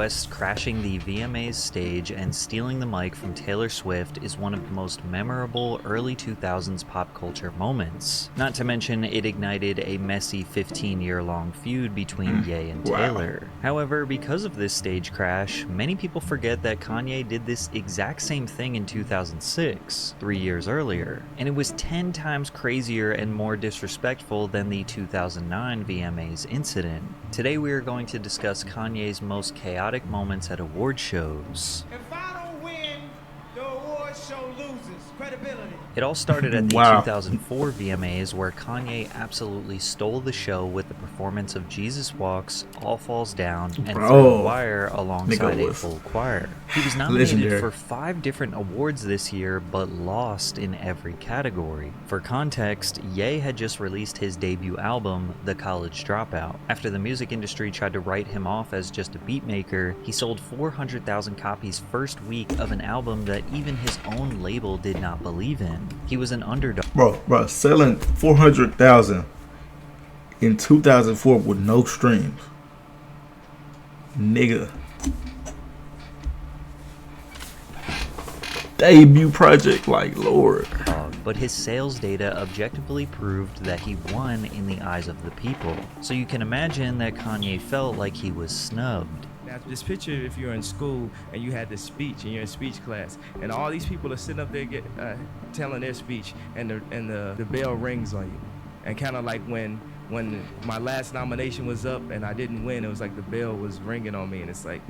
West crashing the VMA's stage and stealing the mic from Taylor Swift is one of the most memorable early 2000s pop culture moments. Not to mention, it ignited a messy 15-year-long feud between Ye and Taylor. However, because of this stage crash, many people forget that Kanye did this exact same thing in 2006, 3 years earlier, and it was 10 times crazier and more disrespectful than the 2009 VMA's incident. Today we are going to discuss Kanye's most chaotic moments at award shows. If I don't win, the award show loses credibility. It all started at the Wow. 2004 VMAs, where Kanye absolutely stole the show with the performance of Jesus Walks, All Falls Down, and Through the Wire alongside a full choir. He was nominated Legendary. for 5 different awards this year, but lost in every category. For context, Ye had just released his debut album, The College Dropout. After the music industry tried to write him off as just a beatmaker, he sold 400,000 copies first week of an album that even his own label did not believe in. He was an underdog. Bro, selling 400,000 in 2004 with no streams. Nigga. Debut project, like, Lord. But his sales data objectively proved that he won in the eyes of the people. So you can imagine that Kanye felt like he was snubbed. Now, this picture, if you're in school and you had this speech and you're in speech class, and all these people are sitting up there telling their speech, and the bell rings on you, and kind of like when my last nomination was up and I didn't win, it was like the bell was ringing on me, and it's like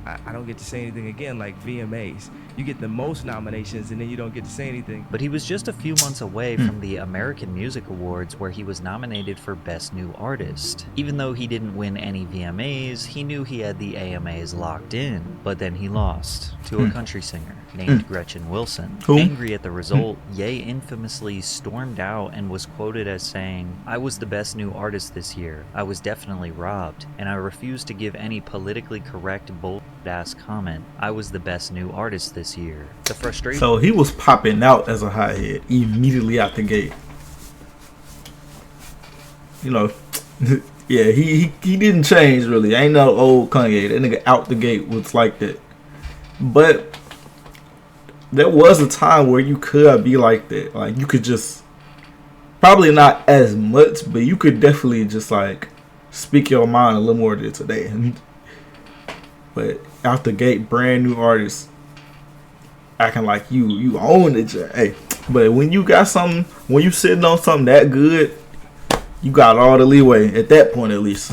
I don't get to say anything again. Like VMAs, you get the most nominations and then you don't get to say anything. But he was just a few months away from the American Music Awards, where he was nominated for Best New Artist. Even though he didn't win any VMAs, he knew he had the AMAs locked in. But then he lost to a country singer named Gretchen Wilson. Who? Angry at the result, Ye infamously stormed out and was quoted as saying, "I was the best new artist this year. I was definitely robbed, and I refuse to give any politically correct bull-ass comment. I was the best new artist this year." The frustration. So he was popping out as a hothead immediately out the gate. You know, yeah, he didn't change really. Ain't no old Kanye. That nigga out the gate was like that. But there was a time where you could be like that. Like, you could just, probably not as much, but you could definitely just like speak your mind a little more than today. But out the gate, brand new artists acting like you own it. Hey, but when you got something, when you sitting on something that good, you got all the leeway at that point, at least.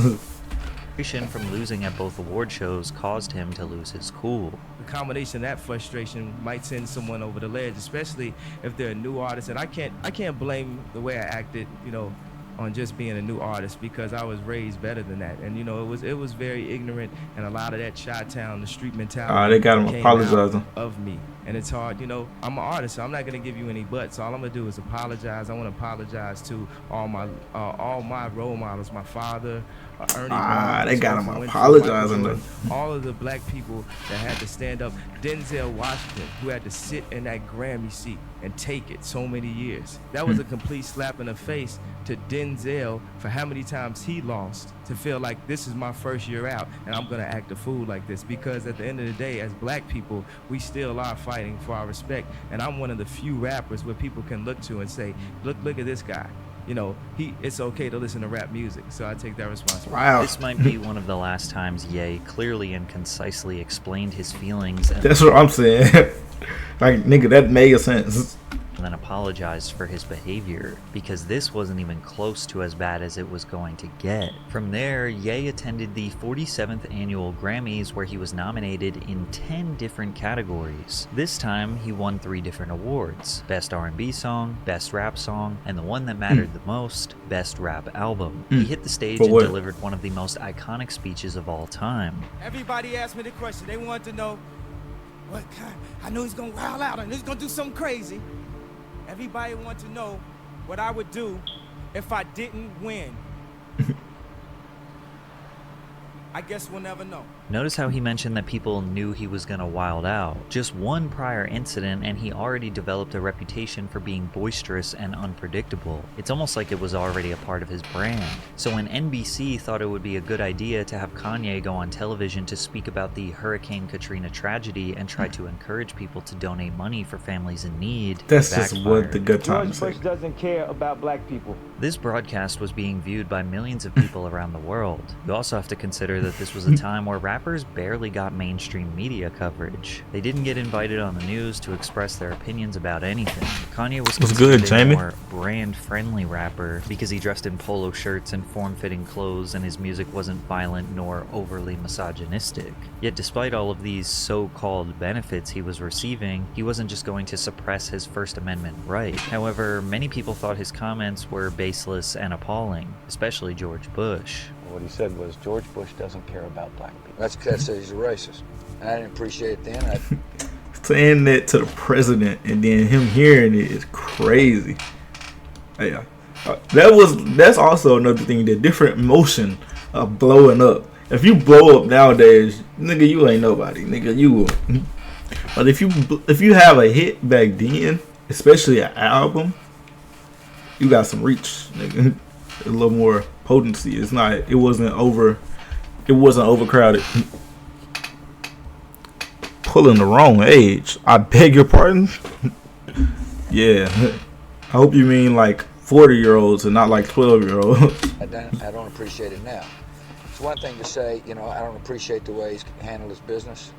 From losing at both award shows caused him to lose his cool. The combination of that frustration might send someone over the ledge, especially if they're a new artist. And I can't blame the way I acted, on just being a new artist, because I was raised better than that. And it was very ignorant, and a lot of that Chi-Town, the street mentality, They got him came apologizing out of me. And it's hard, I'm an artist, so I'm not gonna give you any buts. All I'm gonna do is apologize. I want to apologize to all my role models, my father, Ernie Brown, they got him Winfrey, apologizing Michael though. Jordan, all of the black people that had to stand up. Denzel Washington, who had to sit in that Grammy seat and take it so many years. That was a complete slap in the face to Denzel for how many times he lost, to feel like this is my first year out and I'm gonna act a fool like this. Because at the end of the day, as black people, we still are fighting for our respect. And I'm one of the few rappers where people can look to and say, look at this guy. It's okay to listen to rap music, so I take that responsibility. Wow. This might be one of the last times Ye clearly and concisely explained his feelings and That's what I'm saying. Like, nigga, that made sense. then apologized for his behavior, because this wasn't even close to as bad as it was going to get. From there, Ye attended the 47th annual Grammys, where he was nominated in 10 different categories. This time, he won 3 different awards: Best R&B Song, Best Rap Song, and the one that mattered the most, Best Rap Album. He hit the stage and delivered one of the most iconic speeches of all time. Everybody asked me the question. They wanted to know what kind. I know he's gonna wild out. I know he's gonna do something crazy. Everybody wanted to know what I would do if I didn't win. I guess we'll never know. Notice how he mentioned that people knew he was gonna wild out. Just one prior incident and he already developed a reputation for being boisterous and unpredictable. It's almost like it was already a part of his brand. So when NBC thought it would be a good idea to have Kanye go on television to speak about the Hurricane Katrina tragedy and try to encourage people to donate money for families in need, That's just what the good George times Bush say. doesn't care about black people. This broadcast was being viewed by millions of people around the world. You also have to consider that this was a time where rappers barely got mainstream media coverage. They didn't get invited on the news to express their opinions about anything. Kanye was What's good, considered a Jamie? more brand-friendly rapper because he dressed in polo shirts and form-fitting clothes and his music wasn't violent nor overly misogynistic. Yet despite all of these so-called benefits he was receiving, he wasn't just going to suppress his First Amendment right. However, many people thought his comments were baseless and appalling, especially George Bush. What he said was George Bush doesn't care about black people. That's because he's a racist. And I didn't appreciate it then. Saying that to the president and then him hearing it is crazy. Yeah, that's also another thing. The different motion of blowing up. If you blow up nowadays, nigga, you ain't nobody. Nigga, you. But if you have a hit back then, especially an album, you got some reach, nigga. A little more potency. It wasn't overcrowded. Pulling the wrong age. I beg your pardon. Yeah, I hope you mean like 40-year-olds and not like 12-year-olds. I don't appreciate it now. It's one thing to say, I don't appreciate the way he's handled his business.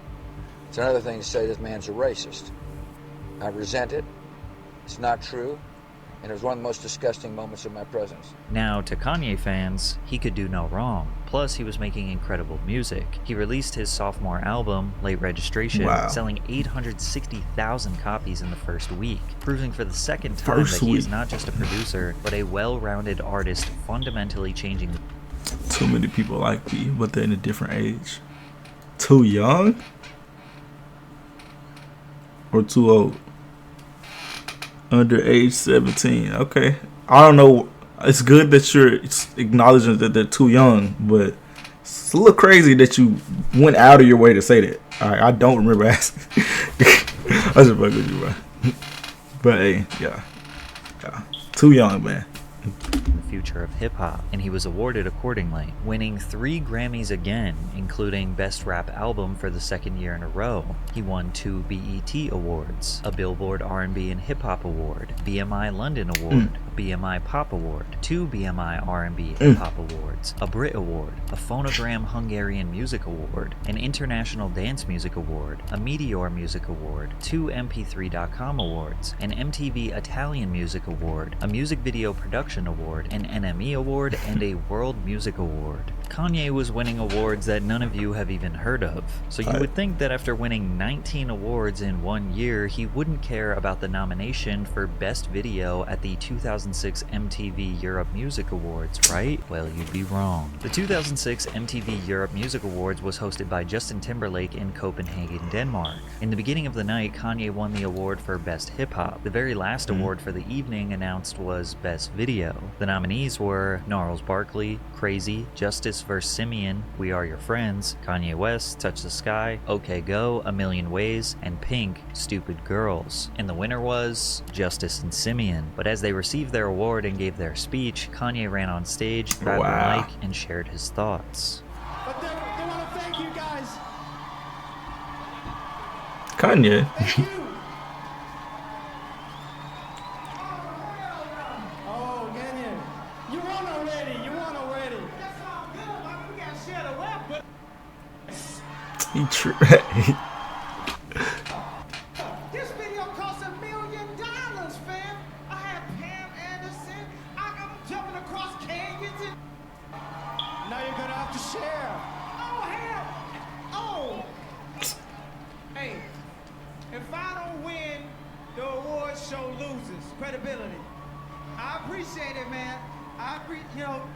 It's another thing to say this man's a racist. I resent it. It's not true. And it was one of the most disgusting moments of my presence. Now, to Kanye fans, he could do no wrong. Plus, he was making incredible music. He released his sophomore album, Late Registration, Wow. selling 860,000 copies in the first week, proving for the second time that he is not just a producer, but a well-rounded artist fundamentally changing. Too many people like me, but they're in a different age. Too young? Or too old? Under age 17. Okay. I don't know. It's good that you're acknowledging that they're too young, but it's a little crazy that you went out of your way to say that. I don't remember asking. I just fucking with you, bro. But hey, yeah. Too young, man. The future of hip-hop, and he was awarded accordingly, winning 3 Grammys again, including Best Rap Album for the second year in a row. He won 2 BET Awards, a Billboard R&B and Hip Hop Award, BMI London Award, a BMI Pop Award, 2 BMI R&B Hip Hop Awards, a Brit Award, a Phonogram Hungarian Music Award, an International Dance Music Award, a Meteor Music Award, 2 MP3.com Awards, an MTV Italian Music Award, a Music Video Production Award, an NME Award, and a World Music Award. Kanye was winning awards that none of you have even heard of. So you would think that after winning 19 awards in 1 year, he wouldn't care about the nomination for Best Video at the 2006 MTV Europe Music Awards, right? Well, you'd be wrong. The 2006 MTV Europe Music Awards was hosted by Justin Timberlake in Copenhagen, Denmark. In the beginning of the night, Kanye won the award for Best Hip Hop. The very last award for the evening announced was Best Video. The nominees were Gnarls Barkley, Crazy, Justice vs. Simeon, We Are Your Friends, Kanye West, Touch the Sky, OK Go, A Million Ways, and Pink, Stupid Girls. And the winner was Justice and Simeon. But as they received their award and gave their speech, Kanye ran on stage, grabbed the mic, and shared his thoughts. But they want to thank you guys. Kanye. Thank you. Oh, Kanye. You won already. That's all good. Like, we got to share the wealth, but He tried. this video cost $1 million, fam. I had Pam Anderson. I'm jumping across canyons. And now you're going to have to share. Oh, hell. Oh. Hey, if I don't win, the award show loses credibility. I appreciate it, man.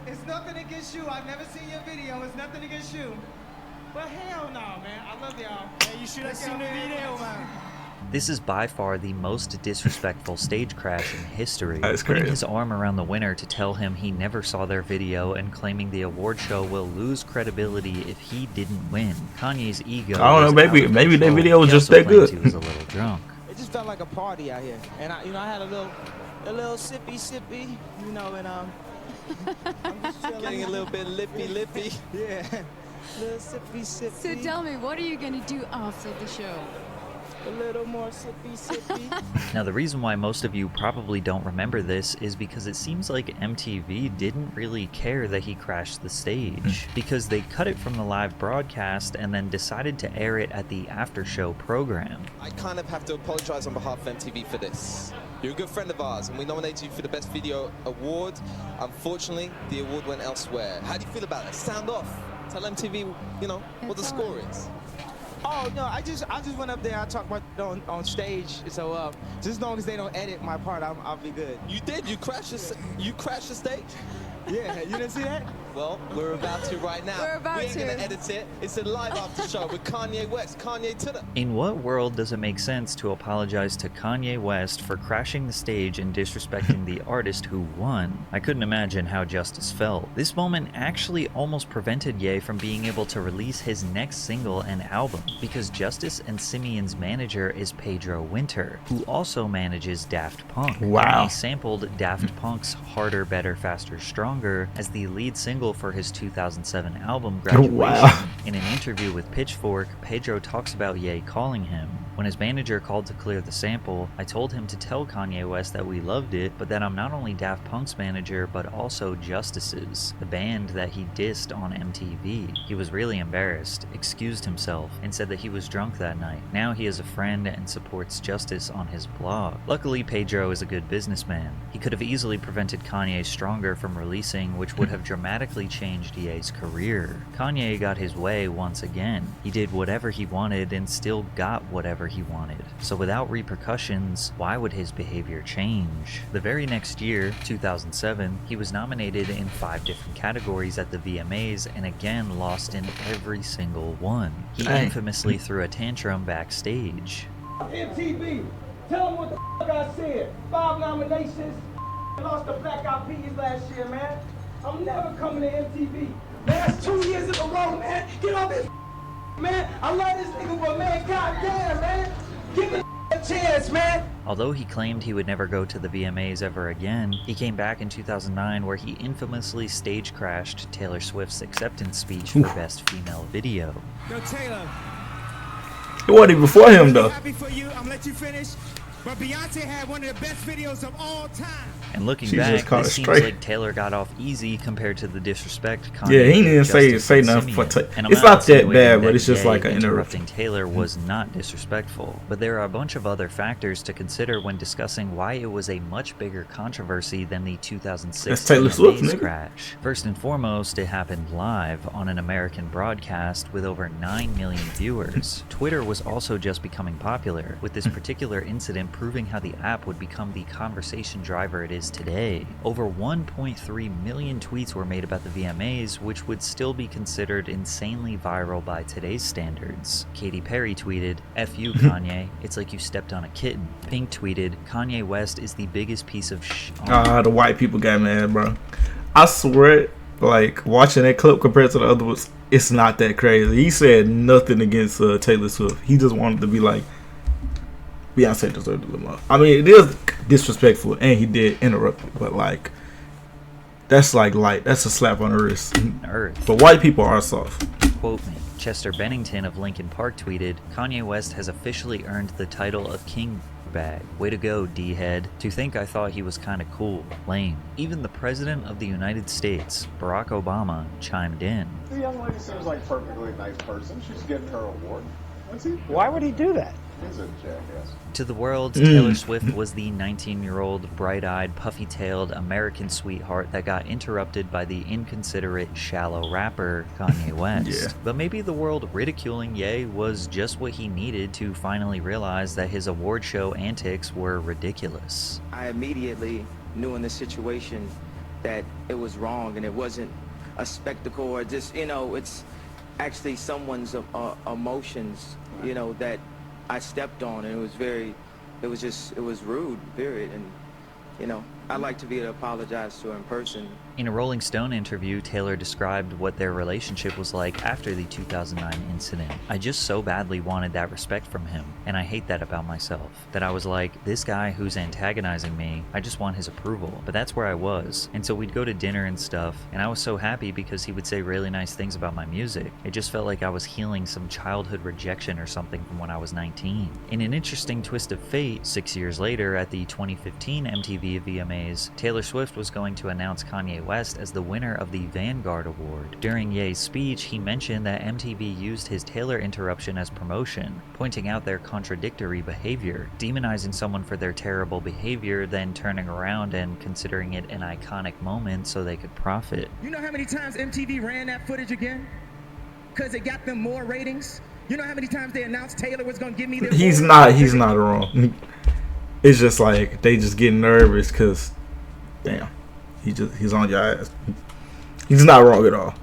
It's nothing against you. I've never seen your video. It's nothing against you. But hell no, man. I love y'all. Hey, you should have seen the video, man. This is by far the most disrespectful stage crash in history. That's Putting crazy. his arm around the winner to tell him he never saw their video and claiming the award show will lose credibility if he didn't win. Kanye's ego. I don't know, was maybe- out of maybe that control. video was He just also that claims good. He was a little drunk. It just felt like a party out here, and I had a little sippy, you know, and I'm just feeling Getting a little bit lippy. yeah, little sippy. So tell me, what are you gonna do after the show? A little more sippy. Now, the reason why most of you probably don't remember this is because it seems like MTV didn't really care that he crashed the stage, because they cut it from the live broadcast and then decided to air it at the after show program. I kind of have to apologize on behalf of MTV for this. You're a good friend of ours, and we nominated you for the Best Video Award. Unfortunately, the award went elsewhere. How do you feel about it? Sound off. Tell MTV, you know, what the score is. Oh no, I just went up there. I talked about it on stage. So just as long as they don't edit my part, I'll be good. You did. You crashed the stage. Yeah, you didn't see that? Well, we're about to right now. We're about we ain't to. gonna edit it. It's a live after show with Kanye West. Kanye to the. In what world does it make sense to apologize to Kanye West for crashing the stage and disrespecting the artist who won? I couldn't imagine how Justice felt. This moment actually almost prevented Ye from being able to release his next single and album, because Justice and Simeon's manager is Pedro Winter, who also manages Daft Punk. Wow. And he sampled Daft Punk's Harder, Better, Faster, Stronger as the lead single for his 2007 album Graduation. Wow. In an interview with Pitchfork, Pedro talks about Ye calling him. When his manager called to clear the sample, I told him to tell Kanye West that we loved it, but that I'm not only Daft Punk's manager, but also Justice's, the band that he dissed on MTV. He was really embarrassed, excused himself, and said that he was drunk that night. Now he is a friend and supports Justice on his blog. Luckily, Pedro is a good businessman. He could have easily prevented Kanye Stronger from releasing, which would have dramatically changed Ye's career. Kanye got his way once again. He did whatever he wanted and still got whatever he wanted. So without repercussions, why would his behavior change? The very next year, 2007, he was nominated in 5 different categories at the VMAs and again lost in every single one. He Dang. infamously threw a tantrum backstage. MTV, tell them what the I said. 5 nominations, lost the Black Eyed Peas last year, man. I'm never coming to MTV. Man, that's 2 years in a row, man. Get off this, man. I love this nigga, but man, goddamn, man. Give me a chance, man. Although he claimed he would never go to the VMAs ever again, he came back in 2009 where he infamously stage crashed Taylor Swift's acceptance speech for Best Female Video. Yo, Taylor. It wasn't even before him though. Happy for you. I'm gonna let you finish. But Beyonce had one of the best videos of all time. And looking She just back, caught this it seems straight. like Taylor got off easy compared to the disrespect Kanye Yeah, he gave didn't say Justice say and nothing for Simeon. And I'm it's not that insinuating bad, but that it's just Ye like an interrupting interruption. Taylor was not disrespectful. But there are a bunch of other factors to consider when discussing why it was a much bigger controversy than the 2006 That's Taylor Swift, VMAs nigga. crash. First and foremost, it happened live on an American broadcast with over 9 million viewers. Twitter was also just becoming popular, with this particular incident proving how the app would become the conversation driver it is today. Over 1.3 million tweets were made about the VMAs, which would still be considered insanely viral by today's standards. Katy Perry tweeted, "F you, Kanye. It's like you stepped on a kitten." Pink tweeted, "Kanye West is the biggest piece of sh." The white people got mad, bro. I swear, like watching that clip compared to the other ones, it's not that crazy. He said nothing against Taylor Swift. He just wanted to be like, Beyonce deserved a little more. I mean, it is disrespectful, and he did interrupt it, but like, that's like light. That's a slap on the wrist. Earth. But white people are soft. Quote me. Chester Bennington of Linkin Park tweeted, "Kanye West has officially earned the title of King Bag. Way to go, D-head. To think I thought he was kinda cool. Lame." Even the President of the United States, Barack Obama, chimed in. The young lady seems like a perfectly nice person. She's getting her award. What's he? Why would he do that? He's a jackass. To the world, Taylor Swift was the 19-year-old, bright-eyed, puffy-tailed American sweetheart that got interrupted by the inconsiderate, shallow rapper Kanye West. Yeah. But maybe the world ridiculing Ye was just what he needed to finally realize that his award show antics were ridiculous. I immediately knew in this situation that it was wrong and it wasn't a spectacle or just, it's actually someone's emotions, that I stepped on, and it was rude, period. And you know, I'd like to be able to apologize to her in person. In a Rolling Stone interview, Taylor described what their relationship was like after the 2009 incident. I just so badly wanted that respect from him, and I hate that about myself. That I was like, this guy who's antagonizing me, I just want his approval. But that's where I was. And so we'd go to dinner and stuff, and I was so happy because he would say really nice things about my music. It just felt like I was healing some childhood rejection or something from when I was 19. In an interesting twist of fate, 6 years later at the 2015 MTV VMAs, Taylor Swift was going to announce Kanye West as the winner of the Vanguard Award. During Ye's speech, he mentioned that MTV used his Taylor interruption as promotion, pointing out their contradictory behavior, demonizing someone for their terrible behavior, then turning around and considering it an iconic moment so they could profit. You know how many times MTV ran that footage again? Because it got them more ratings? You know how many times they announced Taylor was going to give me this? He's not wrong. It's just like they just get nervous because, damn, he's on your ass. He's not wrong at all.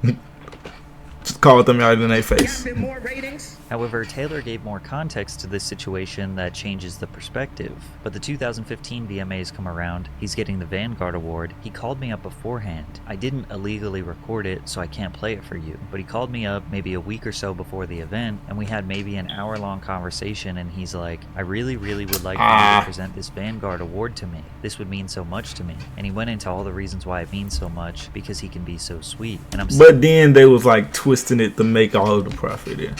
Just call them out in their face. More ratings? However, Taylor gave more context to this situation that changes the perspective. But the 2015 VMAs come around, he's getting the Vanguard Award. He called me up beforehand. I didn't illegally record it, so I can't play it for you. But he called me up maybe a week or so before the event, and we had maybe an hour-long conversation, and he's like, I really would like you to present this Vanguard Award to me. This would mean so much to me. And he went into all the reasons why it means so much, because he can be so sweet. And but then they was like twisting it to make all of the profit in.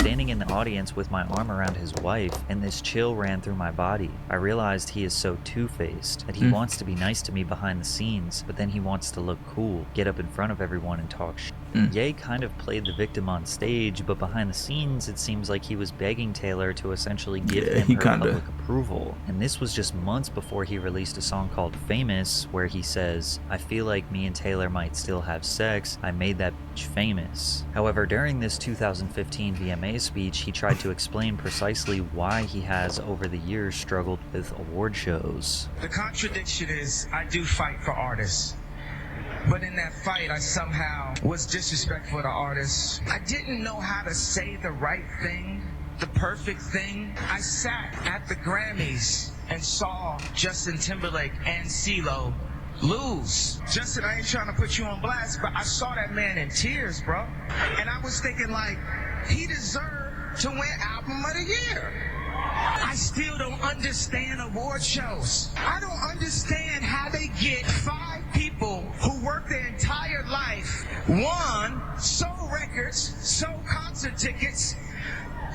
Standing in the audience with my arm around his wife, and this chill ran through my body. I realized he is so two-faced, that he wants to be nice to me behind the scenes, but then he wants to look cool, get up in front of everyone and talk shit. Ye kind of played the victim on stage, but behind the scenes it seems like he was begging Taylor to essentially give him her public approval. And this was just months before he released a song called Famous, where he says, I feel like me and Taylor might still have sex, I made that bitch famous. However, during this 2015 VMA speech, he tried to explain precisely why he has over the years struggled with award shows. The contradiction is, I do fight for artists. But in that fight, I somehow was disrespectful to artists. I didn't know how to say the right thing, the perfect thing. I sat at the Grammys and saw Justin Timberlake and CeeLo lose. Justin, I ain't trying to put you on blast, but I saw that man in tears, bro. And I was thinking, like, he deserved to win Album of the Year. I still don't understand award shows. I don't understand how they get 5 people who work their entire life, one, sold records, sold concert tickets,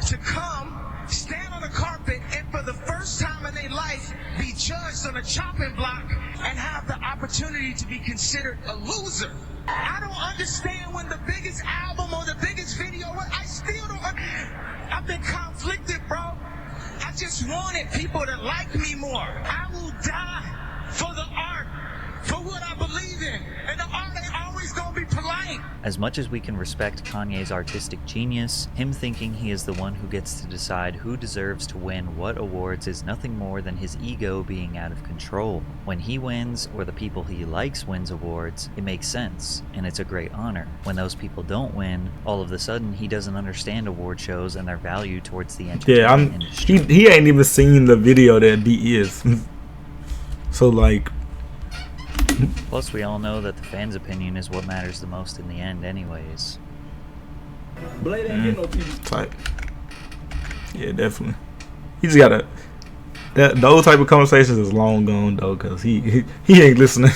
to come, stand on the carpet, and for the first time in their life, be judged on a chopping block and have the opportunity to be considered a loser. I don't understand when the biggest album or the biggest video, I still don't, I've been conflicted, bro. I just wanted people to like me more. I will die for the art, for what I believe in. And the art ain't always gonna be polite. As much as we can respect Kanye's artistic genius, him thinking he is the one who gets to decide who deserves to win what awards is nothing more than his ego being out of control. When he wins, or the people he likes wins awards, it makes sense, and it's a great honor. When those people don't win, all of a sudden he doesn't understand award shows and their value towards the entertainment industry. He ain't even seen the video that he is. So like, plus we all know that the fans' opinion is what matters the most in the end anyways. Blade ain't getting no TV. Type. Yeah, definitely. He just gotta, those type of conversations is long gone though, cause he ain't listening.